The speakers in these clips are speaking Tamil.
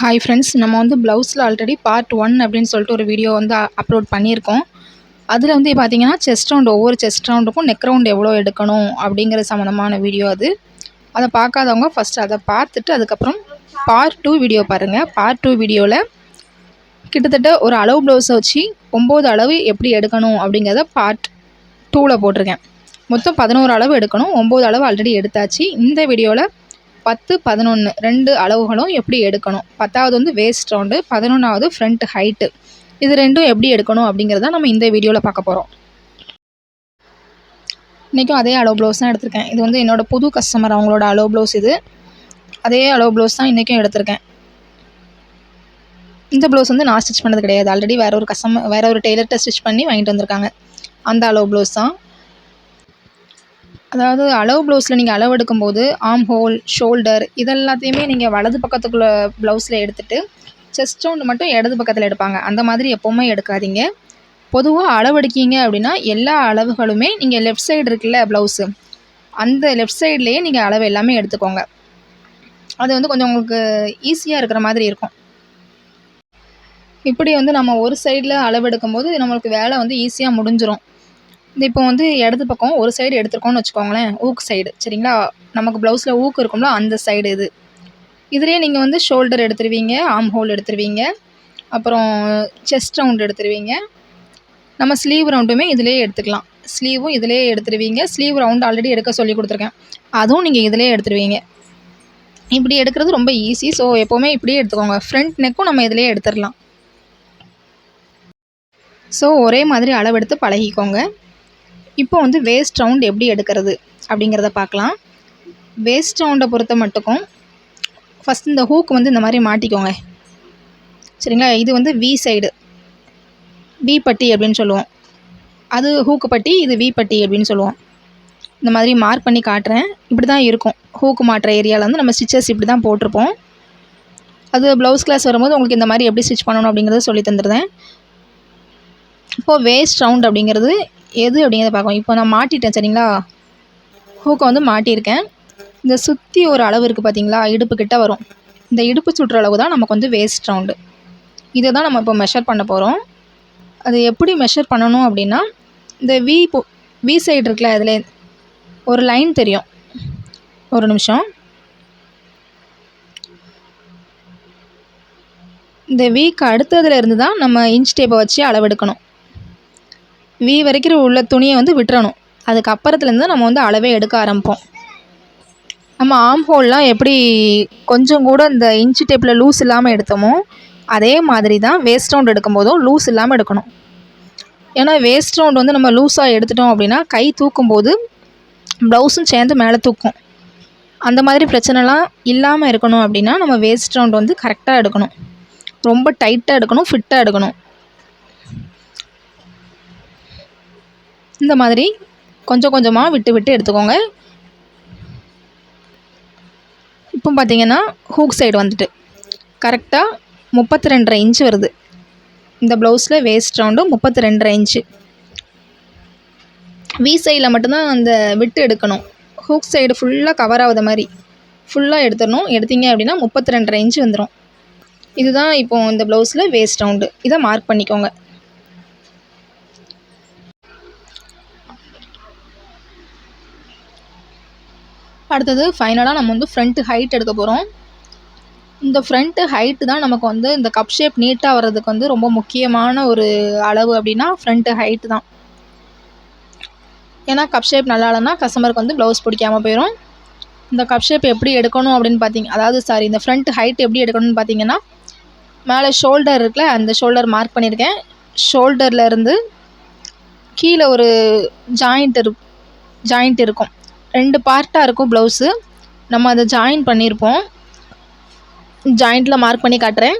ஹாய் ஃப்ரெண்ட்ஸ், நம்ம வந்து ப்ளவுஸில் ஆல்ரெடி பார்ட் 1 அப்படின்னு சொல்லிட்டு ஒரு வீடியோ வந்து அப்லோட் பண்ணியிருக்கோம். அதில் வந்து பார்த்தீங்கன்னா ஒவ்வொரு செஸ்ட் ரவுண்டுக்கும் நெக் ரவுண்ட் எவ்வளோ எடுக்கணும் அப்படிங்கிற சம்மந்தமான வீடியோ அது. அதை பார்க்காதவங்க ஃபஸ்ட்டு அதை பார்த்துட்டு அதுக்கப்புறம் பார்ட் 2 வீடியோ பாருங்கள். பார்ட் 2 வீடியோவில் கிட்டத்தட்ட ஒரு அளவு ப்ளவுஸை வச்சு 9 அளவு எப்படி எடுக்கணும் அப்படிங்கிறத பார்ட் 2வில் போட்டிருக்கேன். மொத்தம் 11 அளவு எடுக்கணும். 9 அளவு ஆல்ரெடி எடுத்தாச்சு. இந்த வீடியோவில் 10, 11 2 அளவுகளும் எப்படி எடுக்கணும், 10வது வந்து வேஸ்ட் ரவுண்டு, 11வது ஃப்ரண்ட் ஹைட்டு, இது ரெண்டும் எப்படி எடுக்கணும் அப்படிங்கிறத நம்ம இந்த வீடியோவில் பார்க்க போகிறோம். இன்றைக்கும் அதே அளவு ப்ளவுஸ் தான் எடுத்திருக்கேன். இது வந்து என்னோடய புது கஸ்டமர், அவங்களோட அளவு ப்ளவுஸ் இது. அதே அளவு ப்ளவுஸ் தான் இன்றைக்கும் எடுத்திருக்கேன். இந்த ப்ளவுஸ் வந்து நான் ஸ்டிச் பண்ணது கிடையாது. ஆல்ரெடி வேற ஒரு டெய்லர்கிட்ட ஸ்டிச் பண்ணி வாங்கிட்டு வந்திருக்காங்க. அந்த அளவு ப்ளவுஸ் தான். அதாவது அளவு ப்ளவுஸில் நீங்கள் அளவு எடுக்கும்போது ஆர்ம் ஹோல், ஷோல்டர் இதெல்லாத்தையுமே நீங்கள் வலது பக்கத்துக்குள்ளே ப்ளவுஸில் எடுத்துகிட்டு செஸ்ட் ரவுண்டு மட்டும் இடது பக்கத்தில் எடுப்பாங்க. அந்த மாதிரி எப்போவுமே எடுக்காதீங்க. பொதுவாக அளவு எடுக்கீங்க அப்படின்னா எல்லா அளவுகளுமே நீங்கள் லெஃப்ட் சைடு இருக்குல்ல ப்ளவுஸு, அந்த லெஃப்ட் சைட்லேயே நீங்கள் அளவு எல்லாமே எடுத்துக்கோங்க. அது வந்து கொஞ்சம் உங்களுக்கு ஈஸியாக இருக்கிற மாதிரி இருக்கும். இப்படி வந்து நம்ம ஒரு சைடில் அளவு எடுக்கும்போது நம்மளுக்கு வேலை வந்து ஈஸியாக முடிஞ்சிடும். இப்போ வந்து இடது பக்கம் ஒரு சைடு எடுத்துருக்கோம்னு வச்சுக்கோங்களேன், ஊக்கு சைடு சரிங்களா, நமக்கு ப்ளவுஸில் ஊக்கு இருக்கும்ல அந்த சைடு இது. இதுலேயே நீங்கள் வந்து ஷோல்டர் எடுத்துருவீங்க, ஆர்ம் ஹோல் எடுத்துருவீங்க, அப்புறம் செஸ்ட் ரவுண்ட் எடுத்துருவீங்க. நம்ம ஸ்லீவ் ரவுண்டுமே இதிலே எடுத்துக்கலாம். ஸ்லீவும் இதிலே எடுத்துருவீங்க. ஸ்லீவ் ரவுண்ட் ஆல்ரெடி எடுக்க சொல்லி கொடுத்துருக்கேன், அதுவும் நீங்கள் இதிலே எடுத்துருவீங்க. இப்படி எடுக்கிறது ரொம்ப ஈஸி. ஸோ எப்போவுமே இப்படியே எடுத்துக்கோங்க. ஃப்ரண்ட் நெக்கும் நம்ம இதிலே எடுத்துடலாம். ஸோ ஒரே மாதிரி அளவெடுத்து பழகிக்கோங்க. இப்போ வந்து வேஸ்ட் ரவுண்ட் எப்படி எடுக்கிறது அப்படிங்கிறத பார்க்கலாம். வேஸ்ட் ரவுண்டை பொறுத்த மட்டுக்கும் ஃபஸ்ட் இந்த ஹூக் வந்து இந்த மாதிரி மாட்டிக்கோங்க சரிங்களா. இது வந்து வி சைடு, வி பட்டி அப்படின்னு சொல்லுவோம். அது ஹூக்கு பட்டி, இது வி பட்டி அப்படின்னு சொல்லுவோம். இந்த மாதிரி மார்க் பண்ணி காட்டுறேன். இப்படி தான் இருக்கும். ஹூக்கு மாட்டுற ஏரியாவில் வந்து நம்ம ஸ்டிச்சஸ் இப்படி தான் போட்டிருப்போம். அது ப்ளவுஸ் கிளாஸ் வரும்போது உங்களுக்கு இந்த மாதிரி எப்படி ஸ்டிச் பண்ணணும் அப்படிங்கிறத சொல்லி தந்துடுறேன். இப்போது வேஸ்ட் ரவுண்ட் அப்படிங்கிறது எது அப்படிங்கிறத பார்க்கணும். இப்போ நான் மாட்டிட்டேன் சரிங்களா, ஹூக்கை வந்து மாட்டியிருக்கேன். இந்த சுற்றி ஒரு அளவு இருக்குது பார்த்தீங்களா, இடுப்பு கிட்ட வரும். இந்த இடுப்பு சுற்ற அளவு தான் நமக்கு வந்து வேஸ்ட் ரவுண்டு. இதை தான் நம்ம இப்போ மெஷர் பண்ண போகிறோம். அது எப்படி மெஷர் பண்ணணும் அப்படின்னா, இந்த வி சைடு இருக்குல்ல, அதில் ஒரு லைன் தெரியும். ஒரு நிமிஷம். இந்த வீக்கு அடுத்ததுல இருந்து தான் நம்ம இன்ச் டேப்பை வச்சு அளவெடுக்கணும். வி வரைக்கும் உள்ள துணியை வந்து விட்டுறணும். அதுக்கப்புறத்துலேருந்து நம்ம வந்து அளவே எடுக்க ஆரம்பிப்போம். நம்ம ஆர்ம் ஹோல்லாம் எப்படி கொஞ்சம் கூட இந்த இன்ச்சு டேப்பில் லூஸ் இல்லாமல் எடுத்தோமோ அதே மாதிரி தான் வேஸ்ட் ரவுண்ட் எடுக்கும்போதும் லூஸ் இல்லாமல் எடுக்கணும். ஏன்னா வேஸ்ட் ரவுண்ட் வந்து நம்ம லூஸாக எடுத்துட்டோம் அப்படின்னா கை தூக்கும்போது ப்ளவுஸும் சேர்ந்து மேலே தூக்கும். அந்த மாதிரி பிரச்சனைலாம் இல்லாமல் இருக்கணும் அப்படின்னா நம்ம வேஸ்ட் ரவுண்ட் வந்து கரெக்டாக எடுக்கணும். ரொம்ப டைட்டாக எடுக்கணும், ஃபிட்டாக எடுக்கணும். இந்த மாதிரி கொஞ்சம் கொஞ்சமாக விட்டு விட்டு எடுத்துக்கோங்க. இப்போ பார்த்தீங்கன்னா ஹூக் சைடு வந்துட்டு கரெக்டாக 32.5 இன்ச்சு வருது. இந்த ப்ளவுஸில் வேஸ்ட் ரவுண்டு 32.5 இன்ச்சு. வி சைடில் மட்டும்தான் அந்த விட்டு எடுக்கணும். ஹூக் சைடு ஃபுல்லாக கவர் ஆகுத மாதிரி ஃபுல்லாக எடுத்துடணும். எடுத்தீங்க அப்படின்னா 32.5 இன்ச்சு வந்துடும். இதுதான் இப்போது இந்த ப்ளவுஸில் வேஸ்ட் ரவுண்டு. இதை மார்க் பண்ணிக்கோங்க. அடுத்தது ஃபைனலாக நம்ம வந்து ஃப்ரண்ட்டு ஹைட் எடுக்க போகிறோம். இந்த ஃப்ரண்ட்டு ஹைட்டு தான் நமக்கு வந்து இந்த கப் ஷேப் நீட்டாக வர்றதுக்கு வந்து ரொம்ப முக்கியமான ஒரு அளவு அப்படின்னா ஃப்ரண்ட்டு ஹைட்டு தான். ஏன்னா கப் ஷேப் நல்லா இல்லைன்னா கஸ்டமருக்கு வந்து ப்ளவுஸ் பிடிக்காமல் போயிடும். இந்த கப் ஷேப் எப்படி எடுக்கணும் அப்படின்னு இந்த ஃப்ரண்ட் ஹைட் எப்படி எடுக்கணும்னு பார்த்தீங்கன்னா, மேலே ஷோல்டர் இருக்குல்ல, அந்த ஷோல்டர் மார்க் பண்ணியிருக்கேன். ஷோல்டரில் இருந்து கீழே ஒரு ஜாயிண்ட் இருக்கும். 2 பார்ட்டாக இருக்கும் ப்ளவுஸு. நம்ம அதை ஜாயின் பண்ணியிருப்போம். ஜாயிண்ட்டில் மார்க் பண்ணி காட்டுறேன்.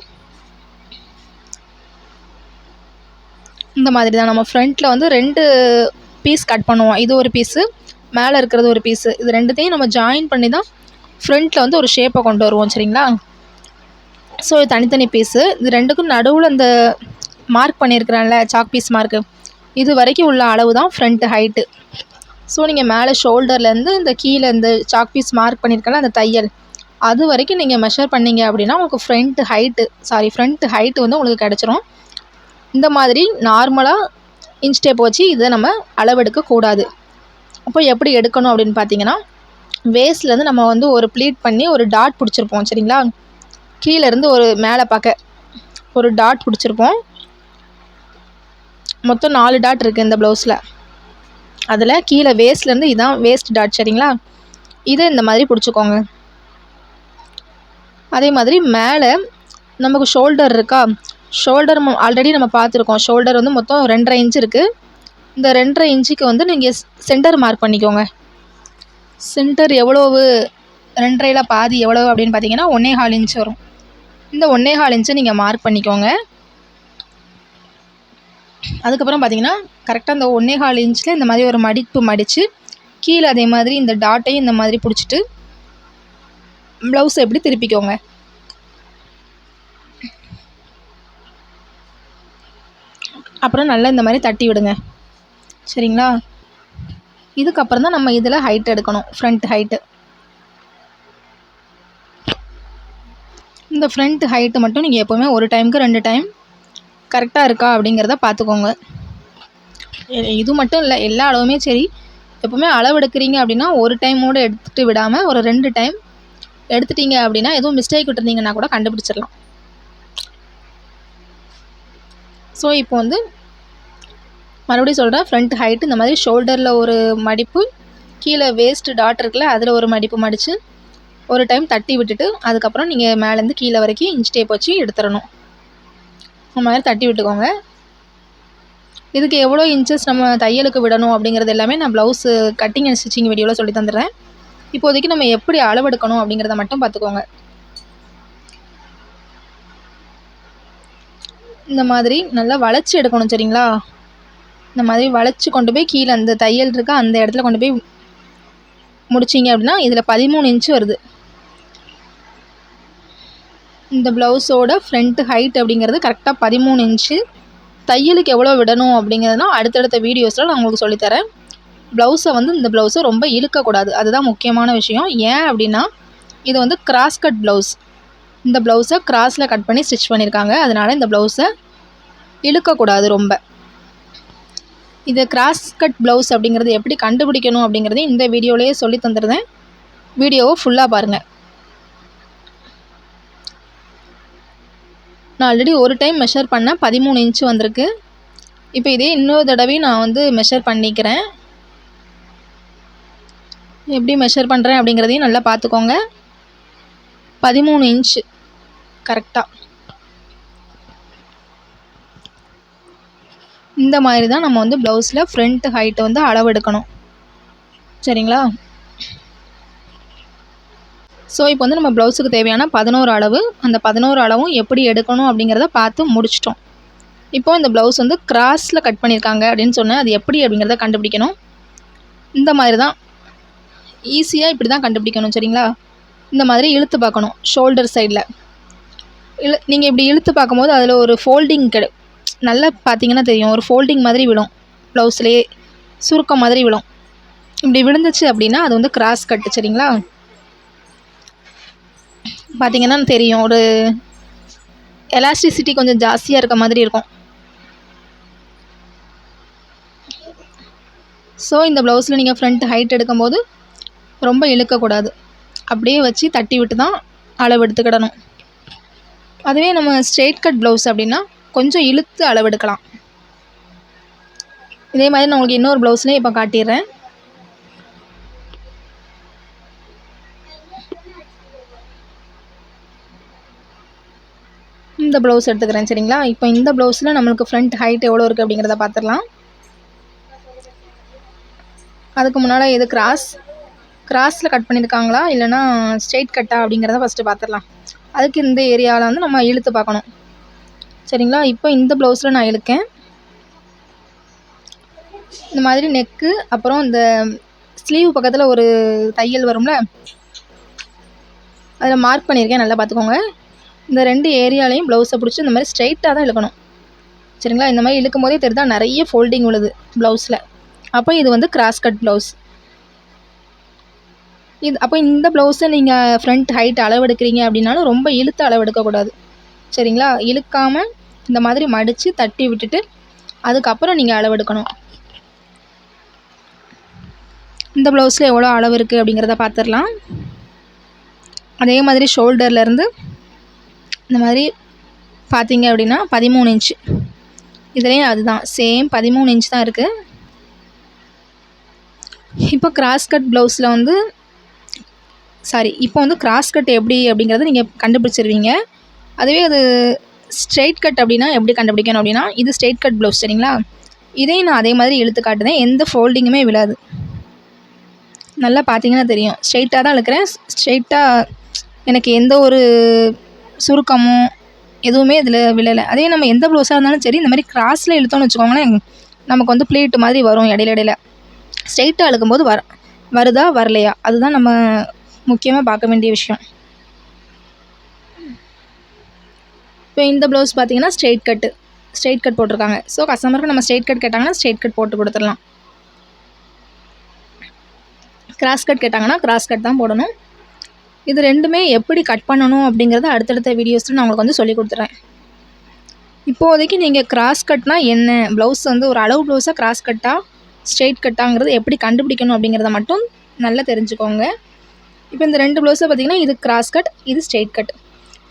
இந்த மாதிரி தான் நம்ம ஃப்ரண்ட்டில் வந்து 2 பீஸ் கட் பண்ணுவோம். இது ஒரு பீஸு, மேலே இருக்கிறது ஒரு பீஸு. இது ரெண்டுத்தையும் நம்ம ஜாயின் பண்ணி தான் ஃப்ரண்ட்டில் வந்து ஒரு ஷேப்பை கொண்டு வருவோம் சரிங்களா. ஸோ இது தனித்தனி பீஸு. இது ரெண்டுக்கும் நடுவில் இந்த மார்க் பண்ணியிருக்கிறேன்ல, சாக் பீஸ் மார்க்கு, இது வரைக்கும் உள்ள அளவு தான் ஃப்ரண்ட் ஹைட்டு. ஸோ நீங்கள் மேலே ஷோல்டர்லேருந்து இந்த கீழே இந்த சாக் பீஸ் மார்க் பண்ணியிருக்கல அந்த தையல், அது வரைக்கும் நீங்கள் மெஷர் பண்ணீங்க அப்படின்னா உங்களுக்கு ஃப்ரண்ட் ஹைட்டு வந்து உங்களுக்கு கிடச்சிரும். இந்த மாதிரி நார்மலாக இன்ச் டேப் வச்சு இதை நம்ம அளவெடுக்கக்கூடாது. அப்போ எப்படி எடுக்கணும் அப்படின்னு பார்த்தீங்கன்னா, வேஸ்ட்லேருந்து நம்ம வந்து ஒரு ப்ளீட் பண்ணி ஒரு டாட் பிடிச்சிருப்போம் சரிங்களா. கீழேருந்து ஒரு மேலே பார்க்க ஒரு டாட் பிடிச்சிருப்போம். மொத்தம் 4 டாட் இருக்குது இந்த ப்ளவுஸில். அதில் கீழே வேஸ்ட்லேருந்து இதான் வேஸ்ட் டாட் சரிங்களா. இதை இந்த மாதிரி பிடிச்சிக்கோங்க. அதே மாதிரி மேலே நமக்கு ஷோல்டர் இருக்கா, ஷோல்டர் ஆல்ரெடி நம்ம பார்த்துருக்கோம். ஷோல்டர் வந்து மொத்தம் 2.5 இன்ச் இருக்குது. இந்த 2.5 இன்ச்சுக்கு வந்து நீங்கள் சென்டர் மார்க் பண்ணிக்கோங்க. சென்டர் எவ்வளவு, 2.5ல் பாதி எவ்வளவு அப்படின்னு பார்த்தீங்கன்னா 1.25 இன்ச் வரும். இந்த 1.25 இன்ச்சை நீங்கள் மார்க் பண்ணிக்கோங்க. அதுக்கப்புறம் பார்த்தீங்கன்னா கரெக்டாக இந்த 1.25 இன்ச்சில் இந்த மாதிரி ஒரு மடிப்பு மடித்து கீழே அதே மாதிரி இந்த டாட்டையும் இந்த மாதிரி பிடிச்சிட்டு ப்ளவுஸை எப்படி திருப்பிக்கோங்க. அப்புறம் நல்லா இந்த மாதிரி தட்டி விடுங்க சரிங்களா. இதுக்கப்புறம் தான் நம்ம இதில் ஹைட் எடுக்கணும், ஃப்ரண்ட் ஹைட்டு. இந்த ஃப்ரண்ட் ஹைட்டு மட்டும் நீங்கள் எப்போவுமே ஒரு டைமுக்கு 2 டைம் கரெக்டாக இருக்கா அப்படிங்கிறத பார்த்துக்கோங்க. இது மட்டும் இல்லை, எல்லா அளவுமே சரி, எப்போவுமே அளவு எடுக்கிறீங்க அப்படின்னா ஒரு டைமோடு எடுத்துகிட்டு விடாமல் ஒரு 2 டைம் எடுத்துட்டீங்க அப்படின்னா எதுவும் மிஸ்டேக் விட்டுருந்தீங்கன்னா கூட கண்டுபிடிச்சிடலாம். ஸோ இப்போ வந்து மறுபடியும் சொல்கிறேன், ஃப்ரண்ட் ஹைட்டு இந்த மாதிரி ஷோல்டரில் ஒரு மடிப்பு, கீழே வேஸ்ட்டு டாட் இருக்குல்ல அதில் ஒரு மடிப்பு மடித்து ஒரு டைம் தட்டி விட்டுட்டு அதுக்கப்புறம் நீங்கள் மேலேருந்து கீழே வரைக்கும் இன்ச் டேப் வச்சு எடுத்துடணும். இந்த மாதிரி தட்டி விட்டுக்கோங்க. இதுக்கு எவ்வளோ இன்ச்சஸ் நம்ம தையலுக்கு விடணும் அப்படிங்கிறது எல்லாமே நான் ப்ளவுஸு கட்டிங் அண்ட் ஸ்டிச்சிங் வீடியோவில் சொல்லி தந்துடுறேன். இப்போதைக்கு நம்ம எப்படி அளவெடுக்கணும் அப்படிங்கிறத மட்டும் பார்த்துக்கோங்க. இந்த மாதிரி நல்லா வளைச்சி எடுக்கணும் சரிங்களா. இந்த மாதிரி வளைச்சி கொண்டு போய் கீழே அந்த தையல் இருக்கா அந்த இடத்துல கொண்டு போய் முடிச்சிங்க அப்படின்னா இதில் 13 இன்ச்சு வருது. இந்த ப்ளவுஸோட ஃப்ரண்ட் ஹைட் அப்படிங்கிறது கரெக்டாக 13 இன்ச்சு. தையலுக்கு எவ்வளோ விடணும் அப்படிங்கிறதுனா அடுத்தடுத்த வீடியோஸில் நான் உங்களுக்கு சொல்லித்தரேன். ப்ளவுஸை வந்து இந்த ப்ளவுஸை ரொம்ப இழுக்கக்கூடாது, அதுதான் முக்கியமான விஷயம். ஏன் அப்படின்னா இது வந்து கிராஸ் கட் ப்ளவுஸ். இந்த ப்ளவுஸை கிராஸில் கட் பண்ணி ஸ்டிச் பண்ணியிருக்காங்க. அதனால் இந்த ப்ளவுஸை இழுக்கக்கூடாது ரொம்ப. இது கிராஸ் கட் ப்ளவுஸ் அப்படிங்கிறது எப்படி கண்டுபிடிக்கணும் அப்படிங்கிறது இந்த வீடியோலேயே சொல்லி தந்துடுறேன். வீடியோவை ஃபுல்லாக பாருங்கள். நான் ஆல்ரெடி ஒரு டைம் மெஷர் பண்ணேன், 13 இன்ச்சு வந்திருக்கு. இப்போ இதே இன்னொரு தடவை நான் வந்து மெஷர் பண்ணிக்கிறேன். எப்படி மெஷர் பண்ணுறேன் அப்படிங்கிறதையும் நல்லா பார்த்துக்கோங்க. 13 இன்ச்சு கரெக்டாக. இந்த மாதிரி தான் நம்ம வந்து ப்ளவுஸில் ஃப்ரண்ட் ஹைட்டை வந்து அளவெடுக்கணும் சரிங்களா. ஸோ இப்போ வந்து நம்ம ப்ளவுஸுக்கு தேவையான 11 அளவு, அந்த 11 அளவும் எப்படி எடுக்கணும் அப்படிங்கிறத பார்த்து முடிச்சிட்டோம். இப்போ இந்த ப்ளவுஸ் வந்து கிராஸில் கட் பண்ணியிருக்காங்க அப்படின்னு சொன்னேன். அது எப்படி அப்படிங்கிறத கண்டுபிடிக்கணும். இந்த மாதிரி தான் ஈஸியாக இப்படி தான் கண்டுபிடிக்கணும் சரிங்களா. இந்த மாதிரி இழுத்து பார்க்கணும் ஷோல்டர் சைடில். நீங்கள் இப்படி இழுத்து பார்க்கும்போது அதில் ஒரு ஃபோல்டிங் நல்லா பார்த்தீங்கன்னா தெரியும், ஒரு ஃபோல்டிங் மாதிரி விழும், ப்ளவுஸ்லேயே சுருக்கம் மாதிரி விழும். இப்படி விழுந்துச்சு அப்படின்னா அது வந்து கிராஸ் கட்டு சரிங்களா. பார்த்தீங்கன்னா தெரியும், ஒரு எலாஸ்டிசிட்டி கொஞ்சம் ஜாஸ்தியாக இருக்க மாதிரி இருக்கும். ஸோ இந்த ப்ளவுஸில் நீங்கள் ஃப்ரண்ட் ஹைட் எடுக்கும்போது ரொம்ப இழுக்கக்கூடாது, அப்படியே வச்சு தட்டி விட்டு தான் அளவு எடுத்துக்கிடணும். அதுவே நம்ம ஸ்ட்ரெயிட் கட் ப்ளவுஸ் அப்படின்னா கொஞ்சம் இழுத்து அளவெடுக்கலாம். இதே மாதிரி நான் உங்களுக்கு இன்னொரு ப்ளவுஸ்லேயே இப்போ காட்டிடுறேன். இந்த ப்ளவுஸ் எடுத்துக்கிறேன் சரிங்களா. இப்போ இந்த ப்ளவுஸில் நம்மளுக்கு ஃப்ரண்ட் ஹைட் எவ்வளோ இருக்குது அப்படிங்கிறத பார்த்துடலாம். அதுக்கு முன்னால் இது கிராஸில் கட் பண்ணியிருக்காங்களா இல்லைனா ஸ்ட்ரெயிட் கட்டா அப்படிங்கிறத ஃபஸ்ட்டு பார்த்துடலாம். அதுக்கு இந்த ஏரியாவில் வந்து நம்ம இழுத்து பார்க்கணும் சரிங்களா. இப்போ இந்த ப்ளவுஸில் நான் இழுக்கேன். இந்த மாதிரி நெக்கு அப்புறம் இந்த ஸ்லீவ் பக்கத்தில் ஒரு தையல் வரும்ல, அதில் மார்க் பண்ணியிருக்கேன், நல்லா பார்த்துக்கோங்க. இந்த 2 ஏரியாலையும் ப்ளவுஸை பிடிச்சி இந்த மாதிரி ஸ்ட்ரைட்டாக தான் இழுக்கணும் சரிங்களா. இந்த மாதிரி இழுக்கும் போதே தெரியுதா நிறைய ஃபோல்டிங் விழுது ப்ளவுஸில். அப்போ இது வந்து கிராஸ் கட் ப்ளவுஸ். அப்போ இந்த ப்ளவுஸை நீங்கள் ஃப்ரண்ட் ஹைட் அளவெடுக்கிறீங்க அப்படின்னாலும் ரொம்ப இழுத்து அளவெடுக்கக்கூடாது. சரிங்களா? இழுக்காமல் இந்த மாதிரி மடித்து தட்டி விட்டுட்டு அதுக்கப்புறம் நீங்கள் அளவெடுக்கணும். இந்த ப்ளவுஸில் எவ்வளோ அளவு இருக்குது அப்படிங்கிறத பார்த்துடலாம். அதே மாதிரி ஷோல்டர்லேருந்து இந்த மாதிரி பார்த்தீங்க அப்படின்னா 13 இன்ச்சு. இதுலேயும் அதுதான் சேம் 13 இன்ச் தான் இருக்குது. இப்போ கிராஸ் கட் ப்ளவுஸில் வந்து இப்போ வந்து கிராஸ் கட் எப்படி அப்படிங்கிறத நீங்கள் கண்டுபிடிச்சிருவீங்க. அதுவே அது ஸ்ட்ரெயிட் கட் அப்படின்னா எப்படி கண்டுபிடிக்கணும் அப்படின்னா, இது ஸ்ட்ரெயிட் கட் ப்ளவுஸ் சரிங்களா? இதையும் நான் அதே மாதிரி இழுத்து காட்டுதேன். எந்த ஃபோல்டிங்குமே விழாது. நல்லா பார்த்தீங்கன்னா தெரியும். ஸ்ட்ரெயிட்டாக தான் இழுக்கிறேன். ஸ்ட்ரெயிட்டாக எனக்கு எந்த ஒரு சுருக்கமும் எதுவுமே இதில் விழலை. அதே நம்ம எந்த ப்ளவுஸாக இருந்தாலும் சரி இந்த மாதிரி கிராஸில் இழுத்தோம்னு வச்சுக்கோங்களேன், நமக்கு வந்து ப்ளீட்டு மாதிரி வரும் இடையில. ஸ்ட்ரெயிட்டாக இழுக்கும்போது வருதா வரலையா அதுதான் நம்ம முக்கியமாக பார்க்க வேண்டிய விஷயம். இப்போ இந்த ப்ளவுஸ் பார்த்தீங்கன்னா ஸ்ட்ரெயிட் கட் போட்டிருக்காங்க. ஸோ கஸ்டமருக்கு நம்ம ஸ்ட்ரெயிட் கட் கேட்டாங்கன்னா ஸ்ட்ரெயிட் கட் போட்டு கொடுத்துடலாம். கிராஸ் கட் கேட்டாங்கன்னா கிராஸ் கட் தான் போடணும். இது ரெண்டுமே எப்படி கட் பண்ணணும் அப்படிங்கிறத அடுத்தடுத்த வீடியோஸில் நான் உங்களுக்கு வந்து சொல்லி கொடுத்துட்றேன். இப்போதைக்கு நீங்கள் கிராஸ் கட்னா என்ன, ப்ளவுஸ் வந்து ஒரு அளவு ப்ளவுஸாக கிராஸ் கட்டா ஸ்ட்ரெயிட் கட்டாங்கிறது எப்படி கண்டுபிடிக்கணும் அப்படிங்கிறத மட்டும் நல்லா தெரிஞ்சுக்கோங்க. இப்போ இந்த 2 ப்ளவுஸை பார்த்திங்கன்னா இது கிராஸ் கட், இது ஸ்ட்ரெயிட் கட்.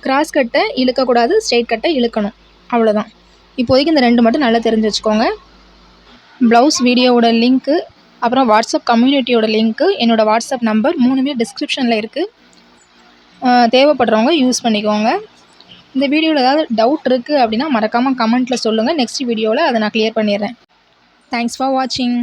கிராஸ் கட்டை இழுக்கக்கூடாது, ஸ்ட்ரெயிட் கட்டை இழுக்கணும், அவ்வளோதான். இப்போதைக்கு இந்த 2 மட்டும் நல்லா தெரிஞ்சு வச்சுக்கோங்க. ப்ளவுஸ் வீடியோவோட லிங்க்கு, அப்புறம் வாட்ஸ்அப் கம்யூனிட்டியோட லிங்க்கு, என்னோடய வாட்ஸ்அப் நம்பர் 3மே டிஸ்கிரிப்ஷனில் இருக்குது. தேவைப்படுறவங்க யூஸ் பண்ணிக்கோங்க. இந்த வீடியோவில் ஏதாவது டவுட் இருக்குது அப்படின்னா மறக்காமல் கமெண்ட்டில் சொல்லுங்கள். நெக்ஸ்ட் வீடியோவில் அதை நான் கிளியர் பண்ணிடுறேன். தேங்க்ஸ் ஃபார் வாட்சிங்.